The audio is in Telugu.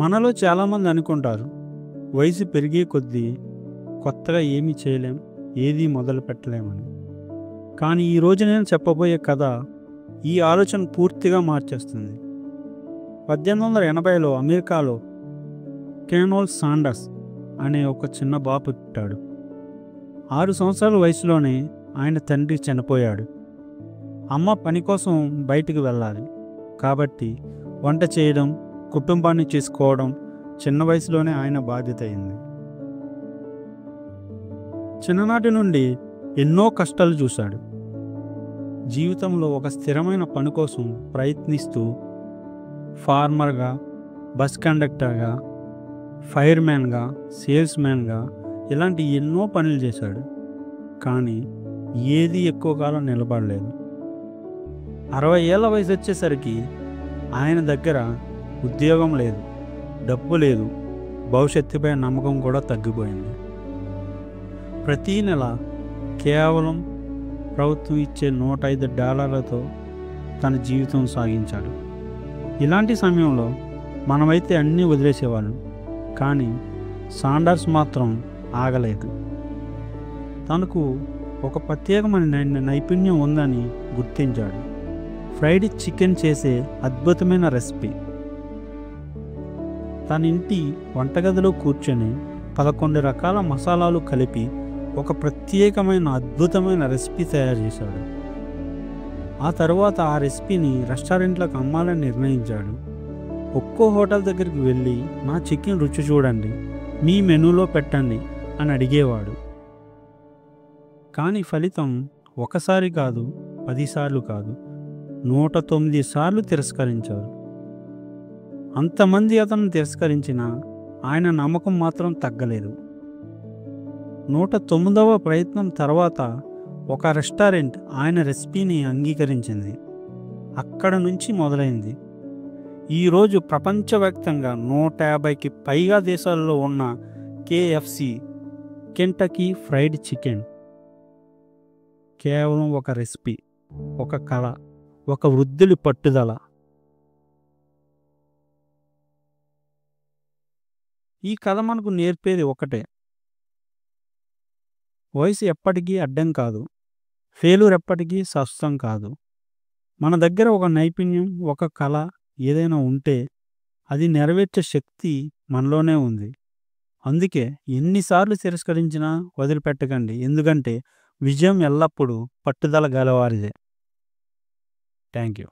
మనలో చాలామంది అనుకుంటారు, వయసు పెరిగే కొద్దీ కొత్తగా ఏమీ చేయలేం, ఏదీ మొదలు పెట్టలేమని. కానీ ఈరోజు నేను చెప్పబోయే కథ ఈ ఆలోచన పూర్తిగా మార్చేస్తుంది. 1880లో అమెరికాలో కేనోల్ సాండర్స్ అనే ఒక చిన్న బాబు పుట్టాడు. 6 సంవత్సరాల వయసులోనే ఆయన తండ్రి చనిపోయాడు. అమ్మ పని కోసం బయటికి వెళ్ళాలి కాబట్టి వంట చేయడం, కుటుంబాన్ని చూసుకోవడం చిన్న వయసులోనే ఆయన బాధ్యత అయింది. చిన్ననాటి నుండి ఎన్నో కష్టాలు చూశాడు. జీవితంలో ఒక స్థిరమైన పని కోసం ప్రయత్నిస్తూ ఫార్మర్గా, బస్ కండక్టర్గా, ఫైర్మ్యాన్గా, సేల్స్మ్యాన్గా ఇలాంటి ఎన్నో పనులు చేశాడు. కానీ ఏది ఎక్కువ కాలం నిలబడలేదు. 60 ఏళ్ల వయసు వచ్చేసరికి ఆయన దగ్గర ఉద్యోగం లేదు, డబ్బు లేదు, భవిష్యత్తుపై నమ్మకం కూడా తగ్గిపోయింది. ప్రతీ నెల కేవలం ప్రభుత్వం ఇచ్చే $105 తన జీవితం సాగించాడు. ఇలాంటి సమయంలో మనమైతే అన్నీ వదిలేసేవాళ్ళం, కానీ సాండర్స్ మాత్రం ఆగలేదు. తనకు ఒక ప్రత్యేకమైన నైపుణ్యం ఉందని గుర్తించాడు. ఫ్రైడ్ చికెన్ చేసే అద్భుతమైన రెసిపీ. తన ఇంటి వంటగదిలో కూర్చొని 11 రకాల మసాలాలు కలిపి ఒక ప్రత్యేకమైన అద్భుతమైన రెసిపీ తయారు చేశాడు. ఆ తర్వాత ఆ రెసిపీని రెస్టారెంట్లకు అమ్మాలని నిర్ణయించాడు. ఒక్కో హోటల్ దగ్గరికి వెళ్ళి నా చికెన్ రుచి చూడండి, మీ మెనూలో పెట్టండి అని అడిగేవాడు. కానీ ఫలితం ఒకసారి కాదు, 10 సార్లు కాదు, 109 సార్లు తిరస్కరించారు. అంతమంది అతను తిరస్కరించినా ఆయన నమ్మకం మాత్రం తగ్గలేదు. 109వ ప్రయత్నం తర్వాత ఒక రెస్టారెంట్ ఆయన రెసిపీని అంగీకరించింది. అక్కడ నుంచి మొదలైంది. ఈరోజు ప్రపంచవ్యాప్తంగా 150కి పైగా దేశాల్లో ఉన్న KFC, కెంటకీ ఫ్రైడ్ చికెన్ కేవలం ఒక రెసిపీ, ఒక కళ, ఒక వృద్ధుడి పట్టుదల. ఈ కథ మనకు నేర్పేది ఒకటే: వయసు ఎప్పటికీ అడ్డం కాదు, ఫెయిల్యూర్ ఎప్పటికీ శాశ్వతం కాదు. మన దగ్గర ఒక నైపుణ్యం, ఒక కళ ఏదైనా ఉంటే అది నెరవేర్చే శక్తి మనలోనే ఉంది. అందుకే ఎన్నిసార్లు తిరస్కరించినా వదిలిపెట్టకండి, ఎందుకంటే విజయం ఎల్లప్పుడూ పట్టుదల గలవారిదే. Thank you.